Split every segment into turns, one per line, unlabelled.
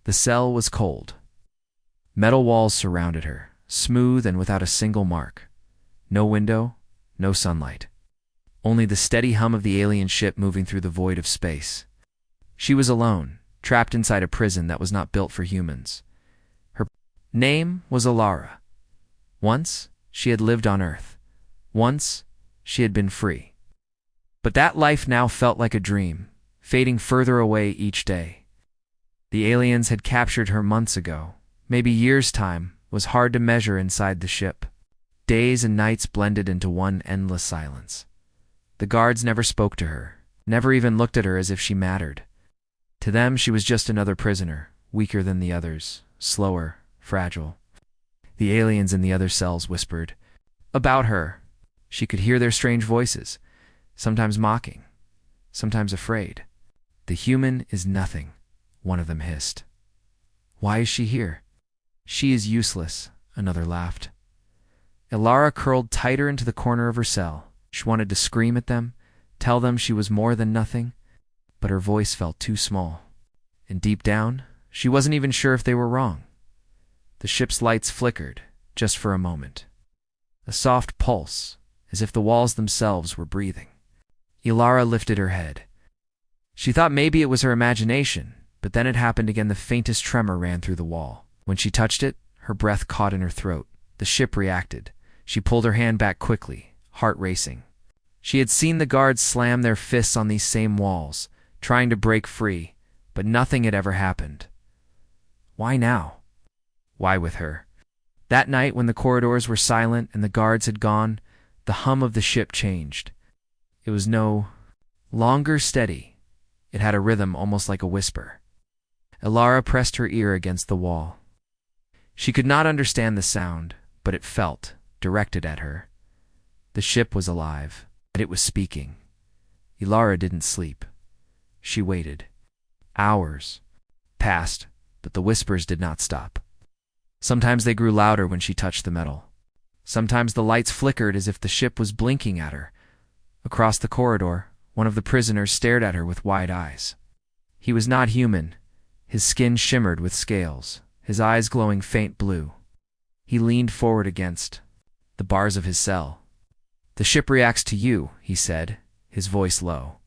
The cell was cold. Metal walls surrounded her, smooth and without a single mark. No window, no sunlight. Only the steady hum of the alien ship moving through the void of space. She was alone, trapped inside a prison that was not built for humans. Her name was Alara. Once, she had lived on Earth. Once, she had been free. But that life now felt like a dream, fading further away each day. The aliens had captured her months ago. Maybe years' time was hard to measure inside the ship. Days and nights blended into one endless silence. The guards never spoke to her, never even looked at her as if she mattered. To them, she was just another prisoner, weaker than the others, slower, fragile. The aliens in the other cells whispered about her. She could hear their strange voices, sometimes mocking, sometimes afraid. "The human is nothing," one of them hissed. "Why is she here?" "She is useless," another laughed. Alara curled tighter into the corner of her cell. She wanted to scream at them, tell them she was more than nothing, but her voice felt too small. And deep down, she wasn't even sure if they were wrong. The ship's lights flickered, just for a moment. A soft pulse, as if the walls themselves were breathing. Alara lifted her head. She thought maybe it was her imagination, but then it happened again. The faintest tremor ran through the wall. When she touched it, her breath caught in her throat. The ship reacted. She pulled her hand back quickly, heart racing. She had seen the guards slam their fists on these same walls, trying to break free, but nothing had ever happened. Why now? Why with her? That night, when the corridors were silent and the guards had gone, the hum of the ship changed. It was no longer steady. It had a rhythm almost like a whisper. Alara pressed her ear against the wall. She could not understand the sound, but it felt, directed at her. The ship was alive, and it was speaking. Alara didn't sleep. She waited. Hours passed, but the whispers did not stop. Sometimes they grew louder when she touched the metal. Sometimes the lights flickered as if the ship was blinking at her. Across the corridor, one of the prisoners stared at her with wide eyes. He was not human. His skin shimmered with scales, his eyes glowing faint blue. He leaned forward against the bars of his cell. "The ship reacts to you," he said, his voice low.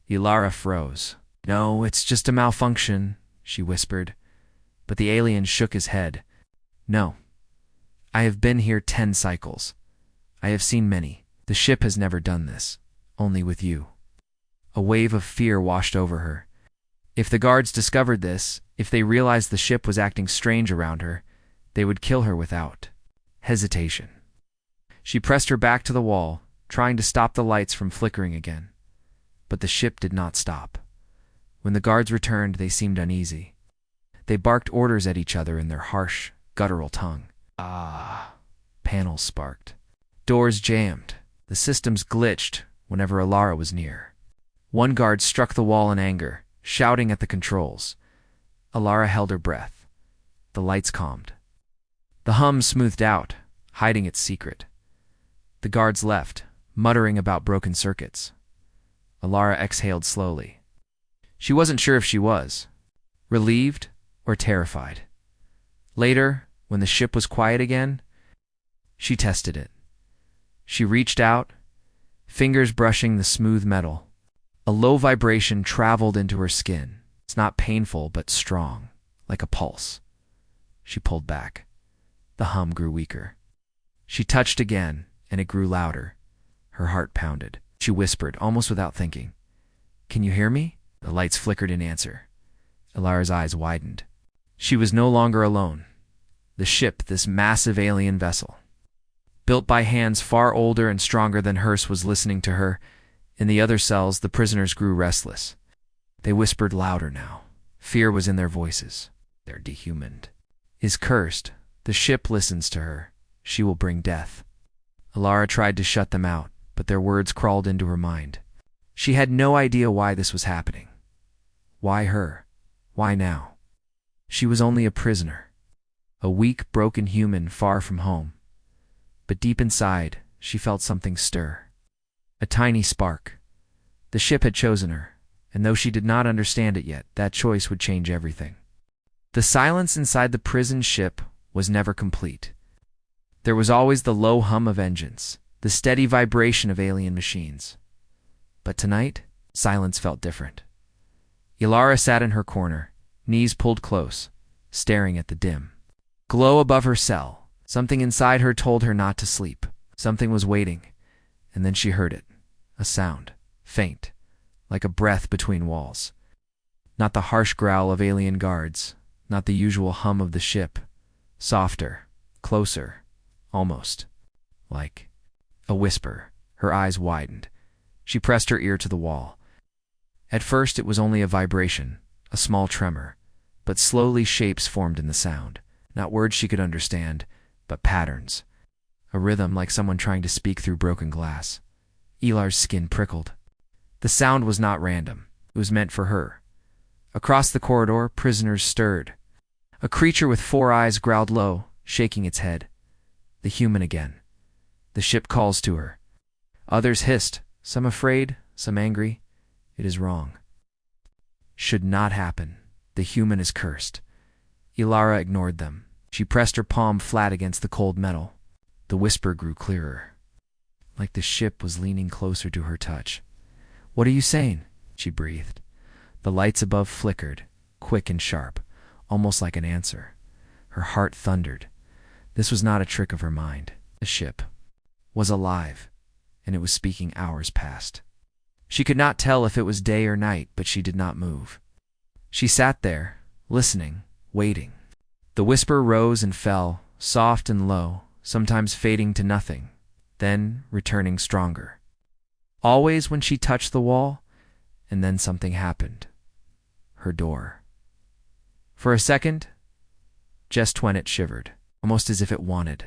Alara froze. "No, it's just a malfunction," she whispered. But the alien shook his head. "No. I have been here 10 cycles. I have seen many. The ship has never done this. Only with you." A wave of fear washed over her. If the guards discovered this, if they realized the ship was acting strange around her, they would kill her without hesitation. She pressed her back to the wall, trying to stop the lights from flickering again. But the ship did not stop. When the guards returned, they seemed uneasy. They barked orders at each other in their harsh, guttural tongue. Panels sparked. Doors jammed. The systems glitched whenever Alara was near. One guard struck the wall in anger, shouting at the controls. Alara held her breath. The lights calmed. The hum smoothed out, hiding its secret. The guards left, muttering about broken circuits. Alara exhaled slowly. She wasn't sure if she was relieved or terrified. Later, when the ship was quiet again, she tested it. She reached out, fingers brushing the smooth metal. A low vibration traveled into her skin. It's not painful, but strong, like a pulse. She pulled back. The hum grew weaker. She touched again, and it grew louder. Her heart pounded. She whispered, almost without thinking, "Can you hear me?" The lights flickered in answer. Alara's eyes widened. She was no longer alone. The ship, this massive alien vessel, built by hands far older and stronger than hers, was listening to her. In the other cells, the prisoners grew restless. They whispered louder now. Fear was in their voices. They're dehumaned. Is cursed. The ship listens to her. She will bring death. Alara tried to shut them out, but their words crawled into her mind. She had no idea why this was happening. Why her? Why now? She was only a prisoner. A weak, broken human far from home. But deep inside, she felt something stir. A tiny spark. The ship had chosen her, and though she did not understand it yet, that choice would change everything. The silence inside the prison ship was never complete. There was always the low hum of engines, the steady vibration of alien machines. But tonight, silence felt different. Ilara sat in her corner, knees pulled close, staring at the dim glow above her cell. Something inside her told her not to sleep. Something was waiting, and then she heard it. A sound, faint, like a breath between walls. Not the harsh growl of alien guards, not the usual hum of the ship. Softer, closer, almost like a whisper. Her eyes widened. She pressed her ear to the wall. At first it was only a vibration, a small tremor, but slowly shapes formed in the sound. Not words she could understand, but patterns. A rhythm like someone trying to speak through broken glass. Ilar's skin prickled. The sound was not random. It was meant for her. Across the corridor, prisoners stirred. A creature with 4 eyes growled low, shaking its head. The human again. The ship calls to her. Others hissed, some afraid, some angry. It is wrong. Should not happen. The human is cursed. Ilara ignored them. She pressed her palm flat against the cold metal. The whisper grew clearer, like the ship was leaning closer to her touch. "What are you saying?" she breathed. The lights above flickered, quick and sharp, almost like an answer. Her heart thundered. This was not a trick of her mind. The ship was alive, and it was speaking hours past. She could not tell if it was day or night, but she did not move. She sat there, listening, waiting. The whisper rose and fell, soft and low, sometimes fading to nothing, then returning stronger. Always when she touched the wall, and then something happened. Her door. For a second, just when it shivered, almost as if it wanted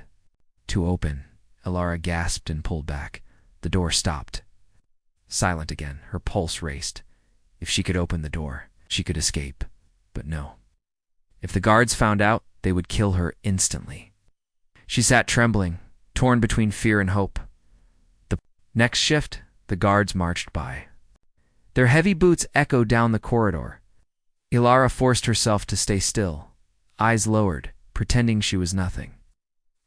to open, Ilara gasped and pulled back. The door stopped. Silent again, her pulse raced. If she could open the door, she could escape. But no. If the guards found out, they would kill her instantly. She sat trembling, torn between fear and hope. The next shift, the guards marched by. Their heavy boots echoed down the corridor. Ilara forced herself to stay still, eyes lowered, pretending she was nothing.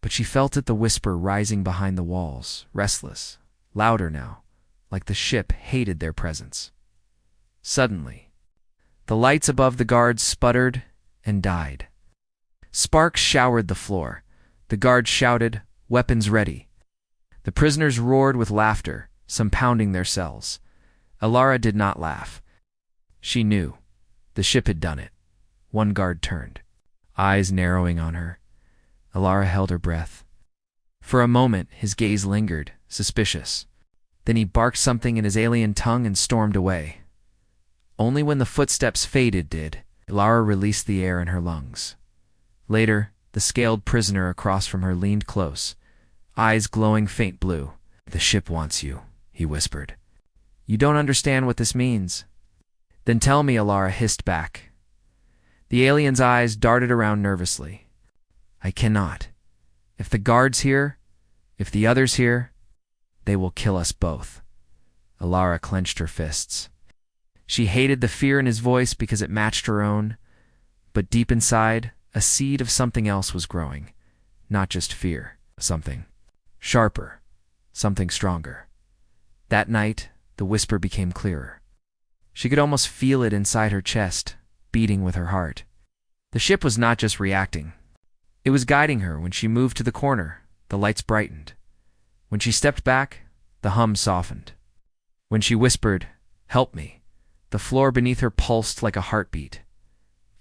But she felt it, the whisper rising behind the walls, restless, louder now, like the ship hated their presence. Suddenly, the lights above the guards sputtered and died. Sparks showered the floor. The guards shouted, weapons ready. The prisoners roared with laughter, some pounding their cells. Ilara did not laugh. She knew. The ship had done it. One guard turned, eyes narrowing on her. Ilara held her breath. For a moment, his gaze lingered, suspicious. Then he barked something in his alien tongue and stormed away. Only when the footsteps faded did Ilara release the air in her lungs. Later, the scaled prisoner across from her leaned close, eyes glowing faint blue. "The ship wants you," he whispered. "You don't understand what this means." "Then tell me," Ilara hissed back. The alien's eyes darted around nervously. "I cannot. If the guards hear, if the others hear, they will kill us both." Ilara clenched her fists. She hated the fear in his voice because it matched her own, but deep inside, a seed of something else was growing. Not just fear, something sharper, something stronger. That night, the whisper became clearer. She could almost feel it inside her chest, beating with her heart. The ship was not just reacting. It was guiding her. When she moved to the corner, the lights brightened. When she stepped back, the hum softened. When she whispered, "Help me," the floor beneath her pulsed like a heartbeat.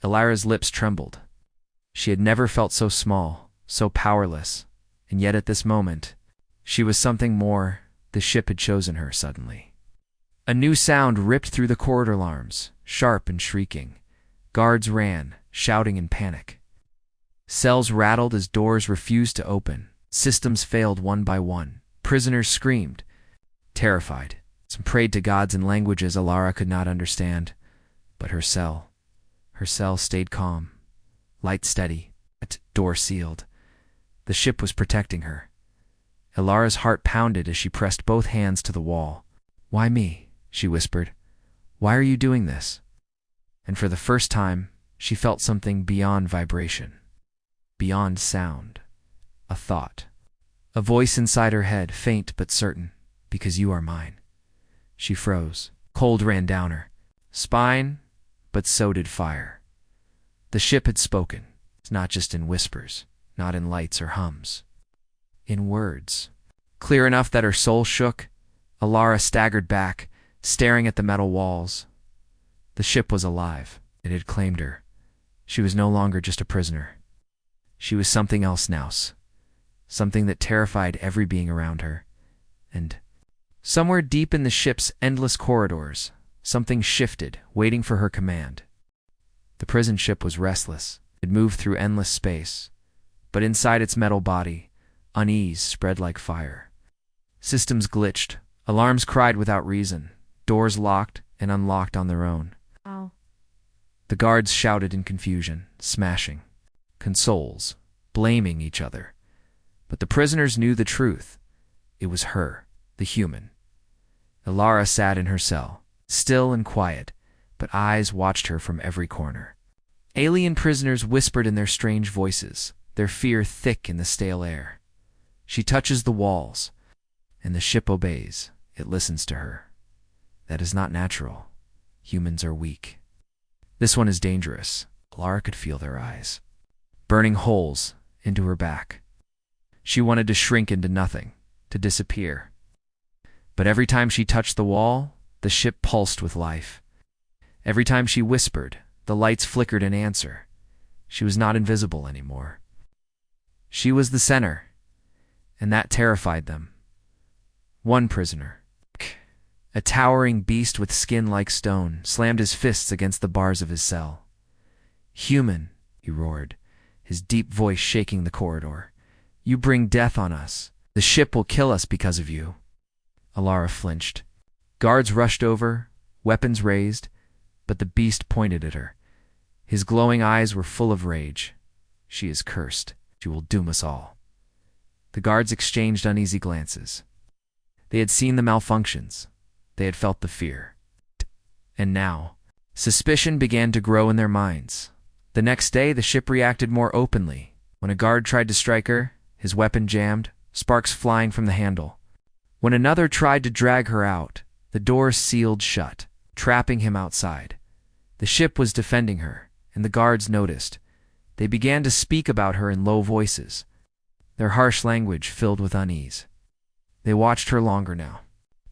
Ilara's lips trembled. She had never felt so small, so powerless, and yet at this moment, she was something more. The ship had chosen her suddenly. A new sound ripped through the corridor alarms, sharp and shrieking. Guards ran, shouting in panic. Cells rattled as doors refused to open. Systems failed one by one. Prisoners screamed, terrified. Some prayed to gods in languages Ilara could not understand. But her cell stayed calm, light steady, door sealed. The ship was protecting her. Ilara's heart pounded as she pressed both hands to the wall. "Why me?" she whispered. "Why are you doing this?" And for the first time, she felt something beyond vibration, beyond sound, a thought. A voice inside her head, faint but certain, "Because you are mine." She froze. Cold ran down her spine, but so did fire. The ship had spoken, not just in whispers, not in lights or hums. In words. Clear enough that her soul shook, Alara staggered back, staring at the metal walls. The ship was alive. It had claimed her. She was no longer just a prisoner. She was something else now, something that terrified every being around her. And somewhere deep in the ship's endless corridors, something shifted, waiting for her command. The prison ship was restless. It moved through endless space, but inside its metal body, unease spread like fire. Systems glitched, alarms cried without reason, doors locked and unlocked on their own.
Oh.
The guards shouted in confusion, smashing consoles, blaming each other. But the prisoners knew the truth. It was her, the human. Alara sat in her cell, still and quiet, but eyes watched her from every corner. Alien prisoners whispered in their strange voices, their fear thick in the stale air. She touches the walls, and the ship obeys. It listens to her. That is not natural. Humans are weak. This one is dangerous. Alara could feel their eyes, burning holes into her back. She wanted to shrink into nothing, to disappear. But every time she touched the wall, the ship pulsed with life. Every time she whispered, the lights flickered in answer. She was not invisible anymore. She was the center, and that terrified them. One prisoner, a towering beast with skin like stone, slammed his fists against the bars of his cell. "Human," he roared, his deep voice shaking the corridor. "You bring death on us. The ship will kill us because of you." Alara flinched. Guards rushed over, weapons raised, but the beast pointed at her. His glowing eyes were full of rage. "She is cursed. She will doom us all." The guards exchanged uneasy glances. They had seen the malfunctions. They had felt the fear. And now, suspicion began to grow in their minds. The next day, the ship reacted more openly. When a guard tried to strike her, his weapon jammed, sparks flying from the handle. When another tried to drag her out, the doors sealed shut, trapping him outside. The ship was defending her, and the guards noticed. They began to speak about her in low voices, their harsh language filled with unease. They watched her longer now,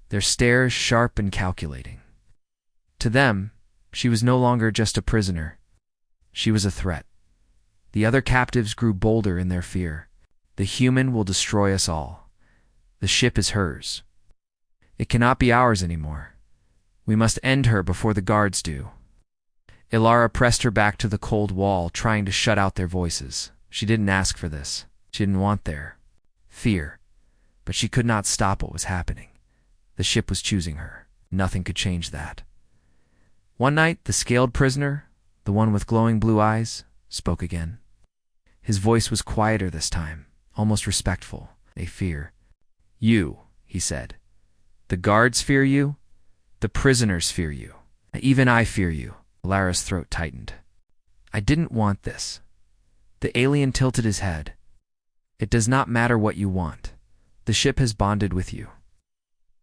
their stares sharp and calculating. To them, she was no longer just a prisoner. She was a threat. The other captives grew bolder in their fear. The human will destroy us all. The ship is hers. It cannot be ours anymore. We must end her before the guards do. Alara pressed her back to the cold wall, trying to shut out their voices. She didn't ask for this. She didn't want their fear. But she could not stop what was happening. The ship was choosing her. Nothing could change that. One night, the scaled prisoner, the one with glowing blue eyes, spoke again. His voice was quieter this time, almost respectful. "A fear. You," he said. "The guards fear you. The prisoners fear you. Even I fear you." Alara's throat tightened. "I didn't want this." The alien tilted his head. "It does not matter what you want. The ship has bonded with you.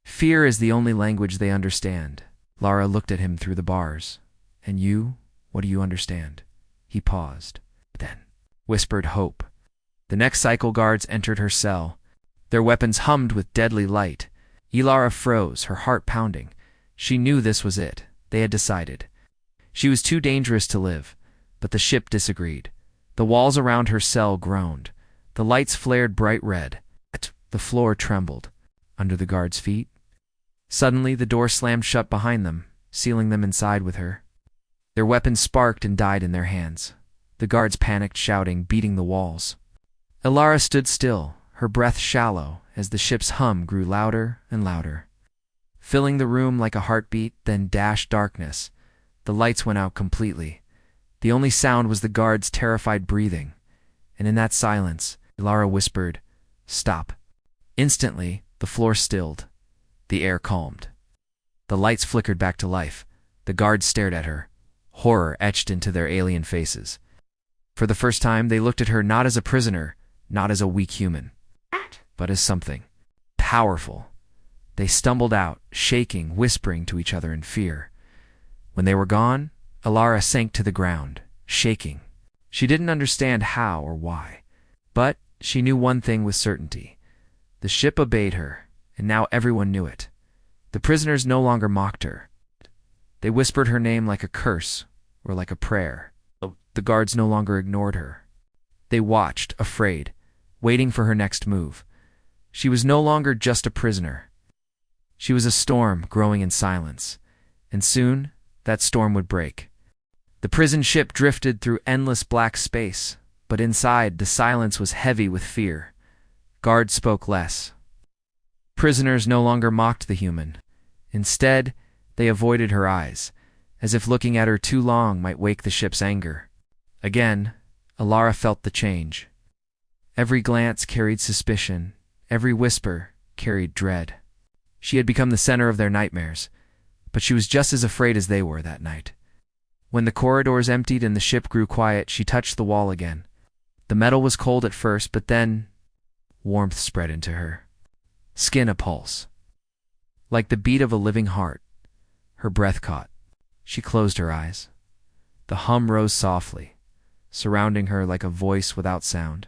Fear is the only language they understand." Lara looked at him through the bars. "And you, what do you understand?" He paused, then whispered hope. The next cycle guards entered her cell. Their weapons hummed with deadly light. Alara froze, her heart pounding. She knew this was it. They had decided. She was too dangerous to live, but the ship disagreed. The walls around her cell groaned. The lights flared bright red. The floor trembled under the guards' feet. Suddenly, the door slammed shut behind them, sealing them inside with her. Their weapons sparked and died in their hands. The guards panicked, shouting, beating the walls. Alara stood still, her breath shallow, as the ship's hum grew louder and louder, filling the room like a heartbeat, then dashed darkness. The lights went out completely. The only sound was the guards' terrified breathing. And in that silence, Alara whispered, "Stop." Instantly, the floor stilled. The air calmed. The lights flickered back to life. The guards stared at her, horror etched into their alien faces. For the first time, they looked at her not as a prisoner, not as a weak human, but as something powerful. They stumbled out, shaking, whispering to each other in fear. When they were gone, Alara sank to the ground, shaking. She didn't understand how or why, but she knew one thing with certainty. The ship obeyed her, and now everyone knew it. The prisoners no longer mocked her. They whispered her name like a curse or like a prayer. The guards no longer ignored her. They watched, afraid, waiting for her next move. She was no longer just a prisoner. She was a storm growing in silence, and soon that storm would break. The prison ship drifted through endless black space, but inside the silence was heavy with fear. Guards spoke less. Prisoners no longer mocked the human. Instead, they avoided her eyes, as if looking at her too long might wake the ship's anger. Again, Alara felt the change. Every glance carried suspicion, every whisper carried dread. She had become the center of their nightmares, but she was just as afraid as they were that night. When the corridors emptied and the ship grew quiet, she touched the wall again. The metal was cold at first, but then warmth spread into her. Skin a pulse. Like the beat of a living heart, her breath caught. She closed her eyes. The hum rose softly, surrounding her like a voice without sound.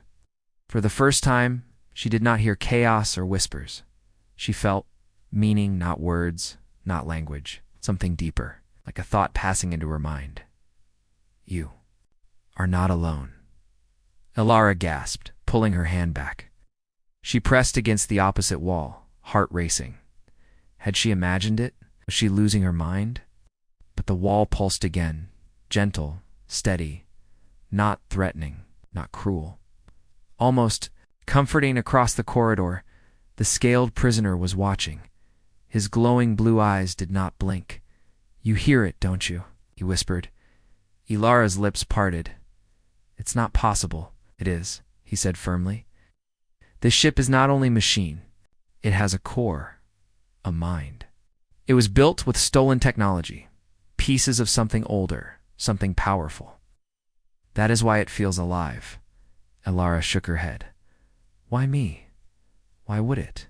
For the first time, she did not hear chaos or whispers. She felt meaning, not words, not language, something deeper, like a thought passing into her mind. You are not alone. Alara gasped, pulling her hand back. She pressed against the opposite wall, heart racing. Had she imagined it? Was she losing her mind? But the wall pulsed again, gentle, steady, not threatening, not cruel. Almost comforting across the corridor, the scaled prisoner was watching. His glowing blue eyes did not blink. You hear it, don't you? He whispered. Ilara's lips parted. It's not possible. It is, he said firmly. This ship is not only machine. It has a core, a mind. It was built with stolen technology, pieces of something older, something powerful. That is why it feels alive. Alara shook her head. Why me? Why would it?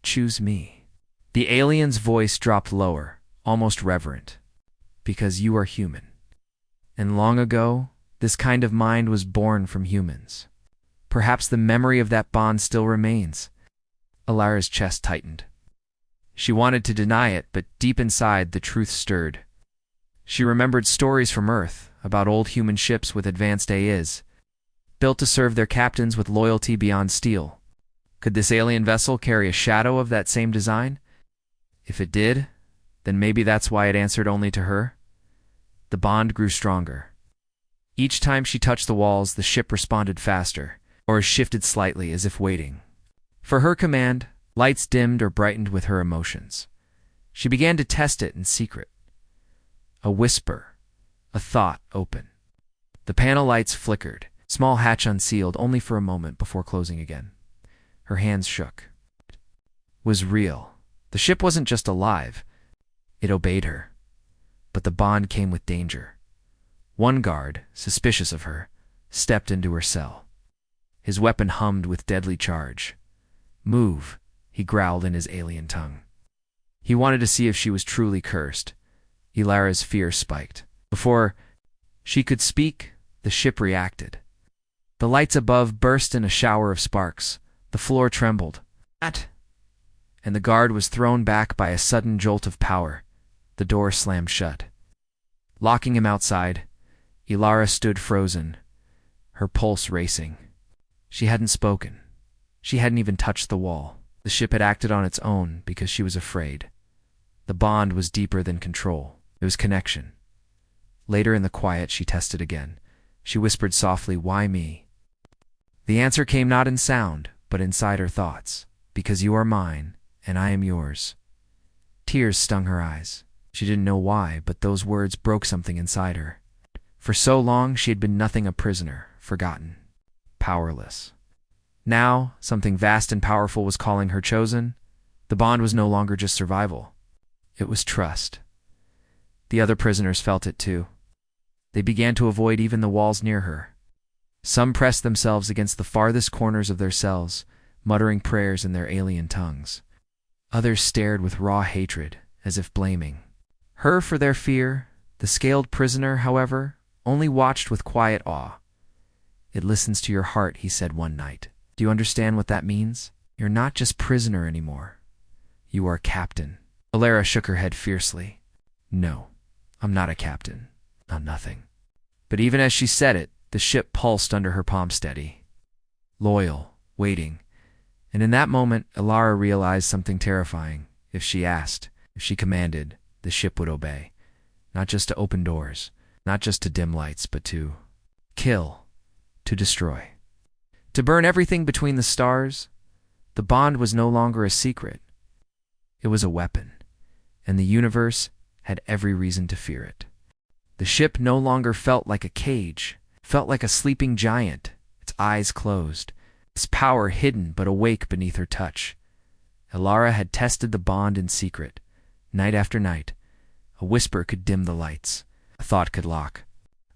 Choose me. The alien's voice dropped lower, almost reverent. Because you are human. And long ago, this kind of mind was born from humans. Perhaps the memory of that bond still remains. Alara's chest tightened. She wanted to deny it, but deep inside the truth stirred. She remembered stories from Earth about old human ships with advanced AIs, built to serve their captains with loyalty beyond steel. Could this alien vessel carry a shadow of that same design? If it did, then maybe that's why it answered only to her. The bond grew stronger. Each time she touched the walls, the ship responded faster, or shifted slightly as if waiting. For her command, lights dimmed or brightened with her emotions. She began to test it in secret. A whisper, a thought open. The panel lights flickered, small hatch unsealed only for a moment before closing again. Her hands shook. It was real. The ship wasn't just alive. It obeyed her. But the bond came with danger. One guard, suspicious of her, stepped into her cell. His weapon hummed with deadly charge. Move, he growled in his alien tongue. He wanted to see if she was truly cursed. Ilara's fear spiked. Before she could speak, the ship reacted. The lights above burst in a shower of sparks. The floor trembled. And the guard was thrown back by a sudden jolt of power. The door slammed shut. Locking him outside, Ilara stood frozen, her pulse racing. She hadn't spoken. She hadn't even touched the wall. The ship had acted on its own because she was afraid. The bond was deeper than control. It was connection. Later in the quiet, she tested again. She whispered softly, "Why me?" The answer came not in sound, but inside her thoughts. Because you are mine, and I am yours. Tears stung her eyes. She didn't know why, but those words broke something inside her. For so long, she had been nothing, a prisoner, forgotten, powerless. Now, something vast and powerful was calling her chosen. The bond was no longer just survival. It was trust. The other prisoners felt it too. They began to avoid even the walls near her. Some pressed themselves against the farthest corners of their cells, muttering prayers in their alien tongues. Others stared with raw hatred, as if blaming her for their fear. The scaled prisoner, however, only watched with quiet awe. "It listens to your heart," he said one night. "Do you understand what that means? You're not just prisoner anymore. You are captain." Alara shook her head fiercely. "No, I'm not a captain. I'm nothing." But even as she said it, the ship pulsed under her palm steady, loyal, waiting. And in that moment, Alara realized something terrifying. If she asked, if she commanded, the ship would obey. Not just to open doors, not just to dim lights, but to kill, to destroy, to burn everything between the stars. The bond was no longer a secret. It was a weapon, and the universe had every reason to fear it. The ship no longer felt like a cage, felt like a sleeping giant, its eyes closed, its power hidden but awake beneath her touch. Alara had tested the bond in secret, night after night. A whisper could dim the lights, a thought could lock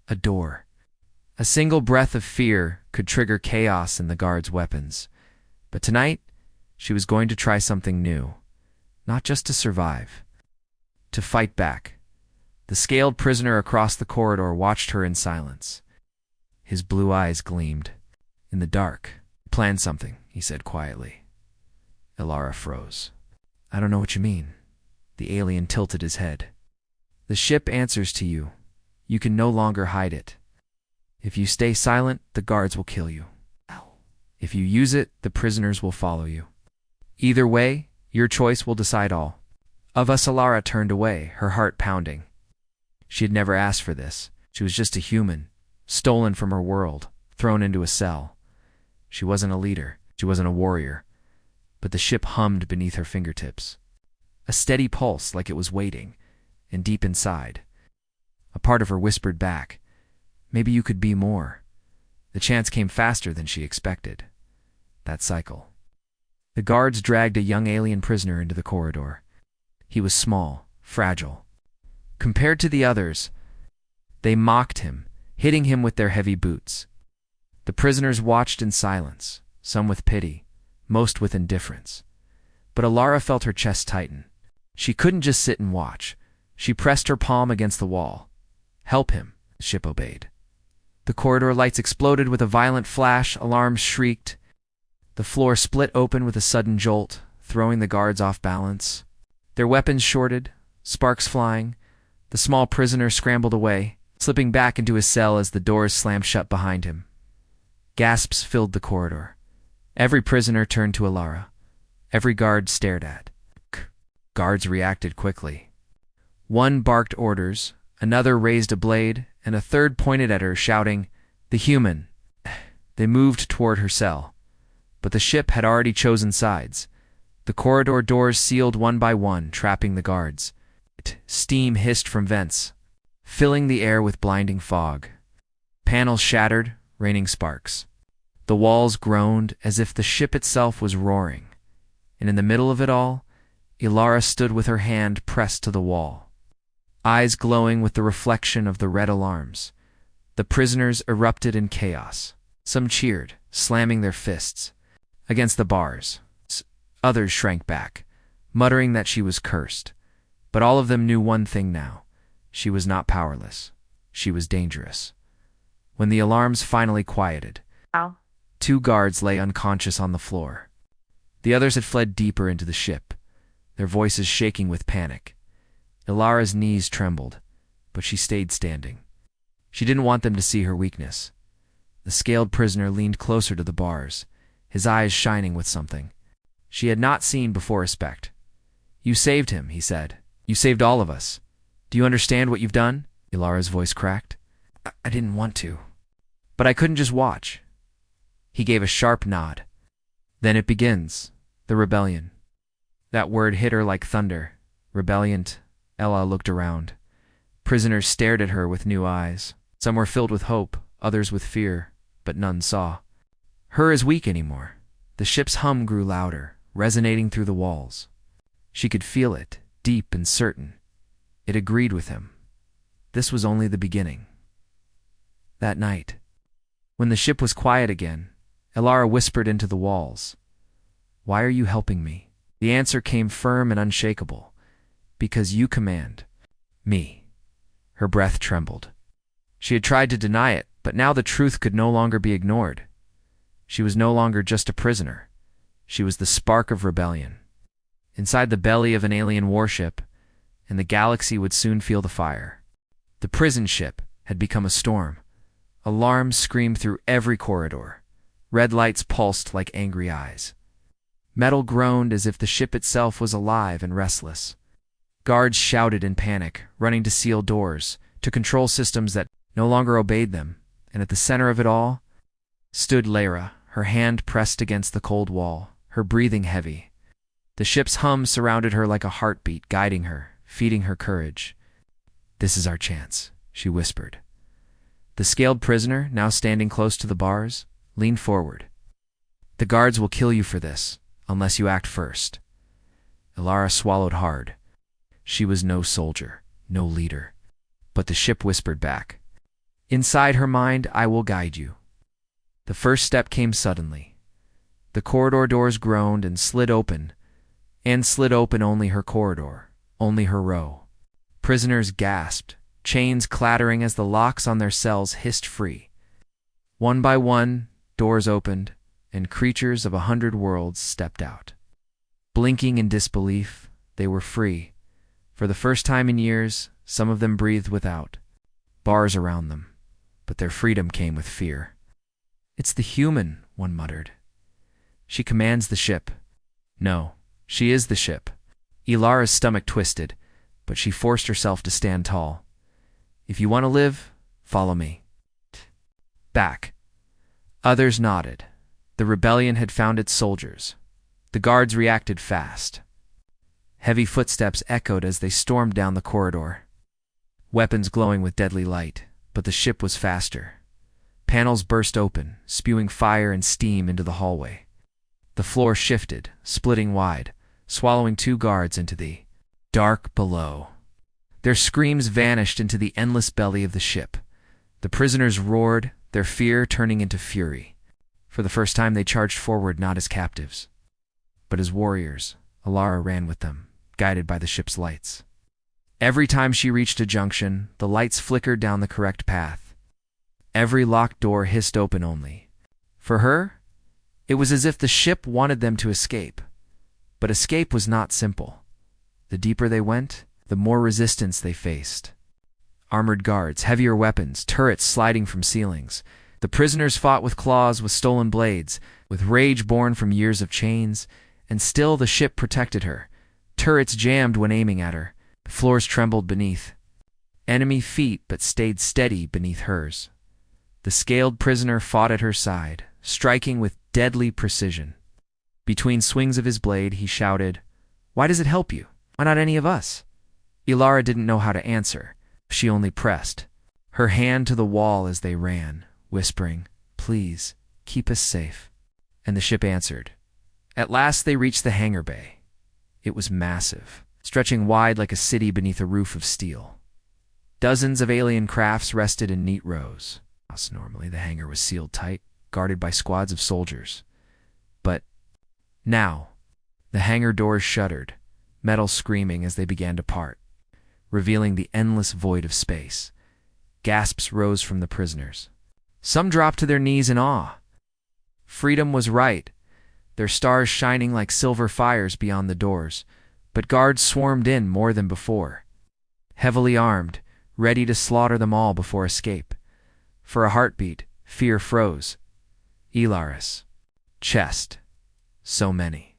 a door. A single breath of fear could trigger chaos in the guards' weapons. But tonight, she was going to try something new, not just to survive, to fight back. The scaled prisoner across the corridor watched her in silence. His blue eyes gleamed. In the dark, "Plan something," he said quietly. Alara froze. "I don't know what you mean." The alien tilted his head. "The ship answers to you. You can no longer hide it. If you stay silent, the guards will kill you. If you use it, the prisoners will follow you. Either way, your choice will decide all." Of us, Alara turned away, her heart pounding. She had never asked for this. She was just a human, stolen from her world, thrown into a cell. She wasn't a leader. She wasn't a warrior. But the ship hummed beneath her fingertips. A steady pulse, like it was waiting, and deep inside, a part of her whispered back, "Maybe you could be more." The chance came faster than she expected. That cycle. The guards dragged a young alien prisoner into the corridor. He was small, fragile. Compared to the others, they mocked him, hitting him with their heavy boots. The prisoners watched in silence, some with pity, most with indifference. But Alara felt her chest tighten. She couldn't just sit and watch. She pressed her palm against the wall. "Help him," the ship obeyed. The corridor lights exploded with a violent flash, alarms shrieked. The floor split open with a sudden jolt, throwing the guards off balance. Their weapons shorted, sparks flying. The small prisoner scrambled away, slipping back into his cell as the doors slammed shut behind him. Gasps filled the corridor. Every prisoner turned to Alara. Every guard stared at. Guards reacted quickly. One barked orders, another raised a blade, and a third pointed at her, shouting, "The human!" They moved toward her cell. But the ship had already chosen sides. The corridor doors sealed one by one, trapping the guards. Steam hissed from vents, filling the air with blinding fog. Panels shattered, raining sparks. The walls groaned as if the ship itself was roaring. And in the middle of it all, Alara stood with her hand pressed to the wall, eyes glowing with the reflection of the red alarms. The prisoners erupted in chaos. Some cheered, slamming their fists against the bars. Others shrank back, muttering that she was cursed. But all of them knew one thing now. She was not powerless. She was dangerous. When the alarms finally quieted, two guards lay unconscious on the floor. The others had fled deeper into the ship, their voices shaking with panic. Alara's knees trembled, but she stayed standing. She didn't want them to see her weakness. The scaled prisoner leaned closer to the bars, his eyes shining with something she had not seen before. Respect. "You saved him," he said. "You saved all of us. Do you understand what you've done?" Alara's voice cracked. I didn't want to. But I couldn't just watch." He gave a sharp nod. "Then it begins. The rebellion." That word hit her like thunder. Rebellion. Ella looked around. Prisoners stared at her with new eyes. Some were filled with hope, others with fear, but none saw her as weak anymore. The ship's hum grew louder, resonating through the walls. She could feel it, deep and certain. It agreed with him. This was only the beginning. That night, when the ship was quiet again, Elara whispered into the walls, "Why are you helping me?" The answer came firm and unshakable. "Because you command me." Her breath trembled. She had tried to deny it, but now the truth could no longer be ignored. She was no longer just a prisoner. She was the spark of rebellion. Inside the belly of an alien warship, and the galaxy would soon feel the fire. The prison ship had become a storm. Alarms screamed through every corridor. Red lights pulsed like angry eyes. Metal groaned as if the ship itself was alive and restless. Guards shouted in panic, running to seal doors, to control systems that no longer obeyed them, and at the center of it all stood Lyra, her hand pressed against the cold wall, her breathing heavy. The ship's hum surrounded her like a heartbeat, guiding her, feeding her courage. "This is our chance," she whispered. The scaled prisoner, now standing close to the bars, leaned forward. "The guards will kill you for this, unless you act first." Elara swallowed hard. She was no soldier, no leader. But the ship whispered back. Inside her mind, "I will guide you." The first step came suddenly. The corridor doors groaned and slid open only her corridor, only her row. Prisoners gasped, chains clattering as the locks on their cells hissed free. One by one, doors opened, and creatures of 100 worlds stepped out. Blinking in disbelief, they were free. For the first time in years, some of them breathed without bars around them, but their freedom came with fear. "It's the human," one muttered. "She commands the ship." "No, she is the ship." Elara's stomach twisted, but she forced herself to stand tall. "If you want to live, follow me." Back. Others nodded. The rebellion had found its soldiers. The guards reacted fast. Heavy footsteps echoed as they stormed down the corridor. Weapons glowing with deadly light, but the ship was faster. Panels burst open, spewing fire and steam into the hallway. The floor shifted, splitting wide, swallowing 2 guards into the dark below. Their screams vanished into the endless belly of the ship. The prisoners roared, their fear turning into fury. For the first time they charged forward not as captives, but as warriors. Elara ran with them, guided by the ship's lights. Every time she reached a junction, the lights flickered down the correct path. Every locked door hissed open only. For her, it was as if the ship wanted them to escape. But escape was not simple. The deeper they went, the more resistance they faced. Armored guards, heavier weapons, turrets sliding from ceilings. The prisoners fought with claws, with stolen blades, with rage born from years of chains, and still the ship protected her. Turrets jammed when aiming at her. The floors trembled beneath enemy feet but stayed steady beneath hers. The scaled prisoner fought at her side, striking with deadly precision. Between swings of his blade, he shouted, "Why does it help you? Why not any of us?" Elara didn't know how to answer. She only pressed her hand to the wall as they ran, whispering, "Please, keep us safe." And the ship answered. At last they reached the hangar bay. It was massive, stretching wide like a city beneath a roof of steel. Dozens of alien crafts rested in neat rows. Normally the hangar was sealed tight, guarded by squads of soldiers. But now, the hangar doors shuddered, metal screaming as they began to part, revealing the endless void of space. Gasps rose from the prisoners. Some dropped to their knees in awe. Freedom was right, their stars shining like silver fires beyond the doors, but guards swarmed in more than before, heavily armed, ready to slaughter them all before escape. For a heartbeat, fear froze. Elara's chest. So many.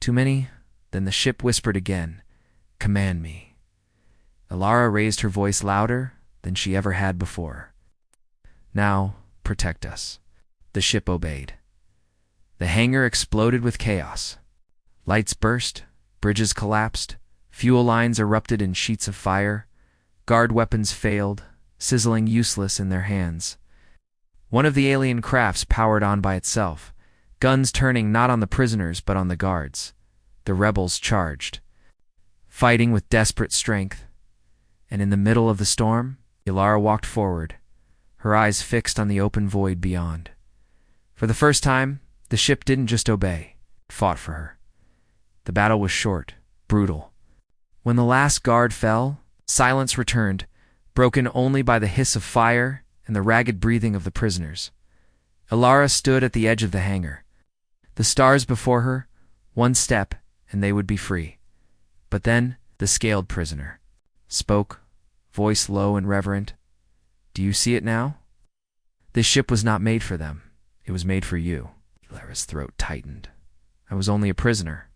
Too many? Then the ship whispered again, "Command me." Elara raised her voice louder than she ever had before. "Now, protect us." The ship obeyed. The hangar exploded with chaos. Lights burst, bridges collapsed, fuel lines erupted in sheets of fire, guard weapons failed, sizzling useless in their hands. One of the alien crafts powered on by itself, guns turning not on the prisoners but on the guards. The rebels charged, fighting with desperate strength. And in the middle of the storm, Elara walked forward, her eyes fixed on the open void beyond. For the first time, the ship didn't just obey, it fought for her. The battle was short, brutal. When the last guard fell, silence returned, broken only by the hiss of fire and the ragged breathing of the prisoners. Alara stood at the edge of the hangar. The stars before her, one step, and they would be free. But then, the scaled prisoner spoke, voice low and reverent. "Do you see it now? This ship was not made for them. It was made for you." Alara's throat tightened. "I was only a prisoner."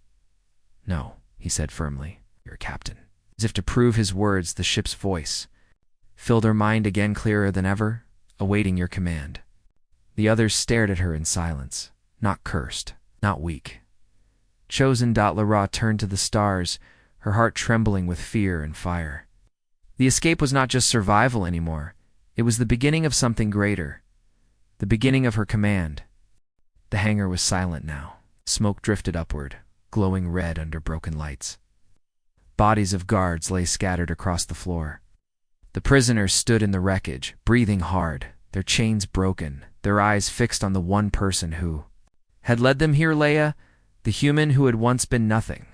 "No," he said firmly. "You're a captain." As if to prove his words, the ship's voice filled her mind again clearer than ever, awaiting your command. The others stared at her in silence, not cursed, not weak. Chosen. Lara turned to the stars, her heart trembling with fear and fire. The escape was not just survival anymore. It was the beginning of something greater, the beginning of her command. The hangar was silent now. Smoke drifted upward, glowing red under broken lights. Bodies of guards lay scattered across the floor. The prisoners stood in the wreckage, breathing hard, their chains broken, their eyes fixed on the one person who had led them here. Leia, the human who had once been nothing,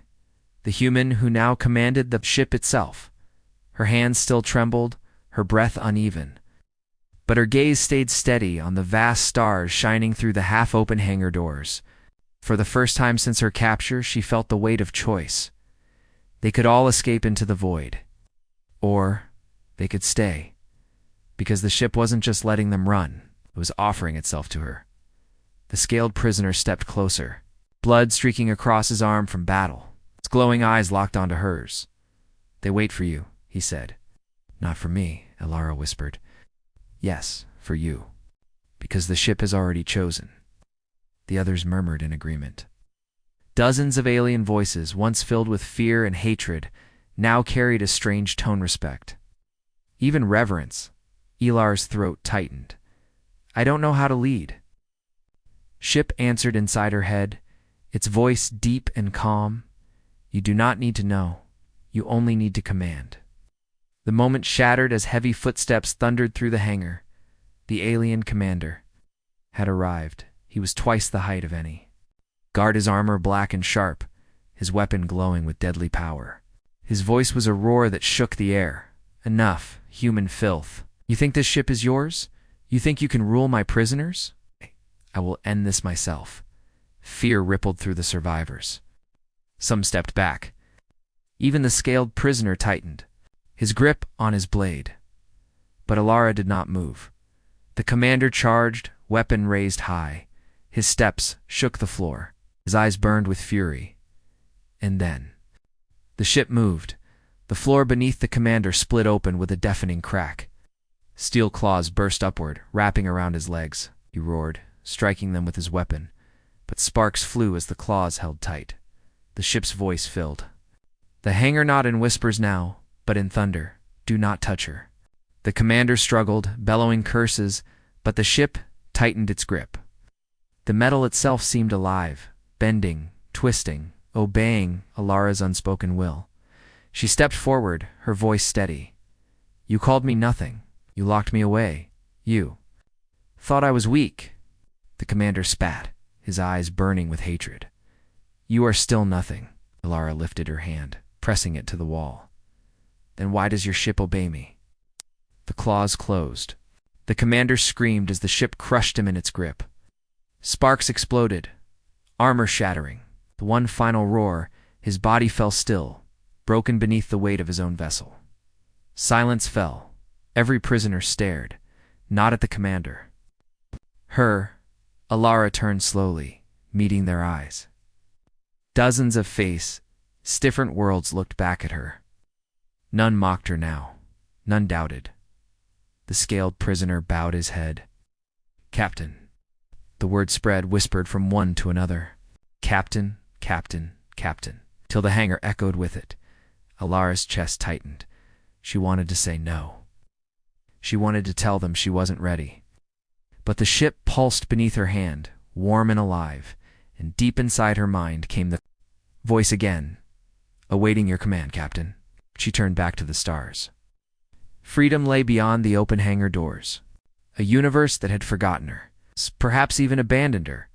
the human who now commanded the ship itself. Her hands still trembled, her breath uneven, but her gaze stayed steady on the vast stars shining through the half-open hangar doors. For the first time since her capture, she felt the weight of choice. They could all escape into the void, or they could stay, because the ship wasn't just letting them run, it was offering itself to her. The scaled prisoner stepped closer, blood streaking across his arm from battle, his glowing eyes locked onto hers. "They wait for you," he said. "Not for me," Alara whispered. "Yes, for you, because the ship has already chosen." The others murmured in agreement. Dozens of alien voices, once filled with fear and hatred, now carried a strange tone respect. Even reverence. Elara's throat tightened. "I don't know how to lead." Ship answered inside her head, its voice deep and calm. "You do not need to know. You only need to command." The moment shattered as heavy footsteps thundered through the hangar. The alien commander had arrived. He was twice the height of any. Guard his armor black and sharp, his weapon glowing with deadly power. His voice was a roar that shook the air. "Enough, human filth. You think this ship is yours? You think you can rule my prisoners? I will end this myself." Fear rippled through the survivors. Some stepped back. Even the scaled prisoner tightened, his grip on his blade. But Alara did not move. The commander charged, weapon raised high. His steps shook the floor. His eyes burned with fury. And then the ship moved. The floor beneath the commander split open with a deafening crack. Steel claws burst upward, wrapping around his legs. He roared, striking them with his weapon. But sparks flew as the claws held tight. The ship's voice filled the hangar, not in whispers now, but in thunder. "Do not touch her." The commander struggled, bellowing curses, but the ship tightened its grip. The metal itself seemed alive, bending, twisting, obeying Alara's unspoken will. She stepped forward, her voice steady. "You called me nothing. You locked me away. You thought I was weak." The commander spat, his eyes burning with hatred. "You are still nothing." Alara lifted her hand, pressing it to the wall. "Then why does your ship obey me?" The claws closed. The commander screamed as the ship crushed him in its grip. Sparks exploded, armor shattering. The one final roar, his body fell still, broken beneath the weight of his own vessel. Silence fell. Every prisoner stared, not at the commander. Her. Alara turned slowly, meeting their eyes. Dozens of different worlds looked back at her. None mocked her now. None doubted. The scaled prisoner bowed his head. "Captain." The word spread, whispered from one to another. "Captain, captain, captain," till the hangar echoed with it. Alara's chest tightened. She wanted to say no. She wanted to tell them she wasn't ready. But the ship pulsed beneath her hand, warm and alive, and deep inside her mind came the voice again. "Awaiting your command, Captain." She turned back to the stars. Freedom lay beyond the open hangar doors. A universe that had forgotten her, perhaps even abandoned her.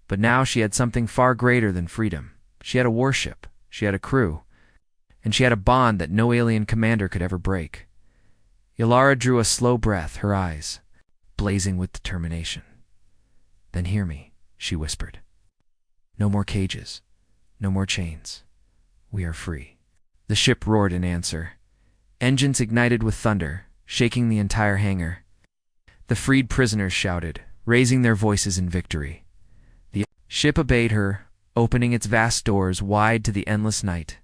But now she had something far greater than freedom. She had a warship, she had a crew, and she had a bond that no alien commander could ever break. Ilara drew a slow breath, her eyes blazing with determination. "Then hear me," she whispered. "No more cages, no more chains. We are free." The ship roared in answer. Engines ignited with thunder, shaking the entire hangar. The freed prisoners shouted, raising their voices in victory. The ship obeyed her, opening its vast doors wide to the endless night.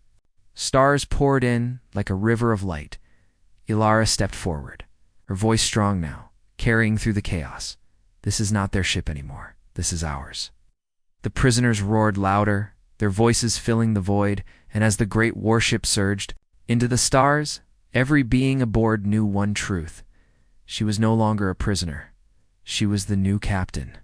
Stars poured in like a river of light. Ilara stepped forward, her voice strong now, carrying through the chaos. "This is not their ship anymore. This is ours." The prisoners roared louder, their voices filling the void, and as the great warship surged into the stars, every being aboard knew one truth. She was no longer a prisoner. She was the new captain.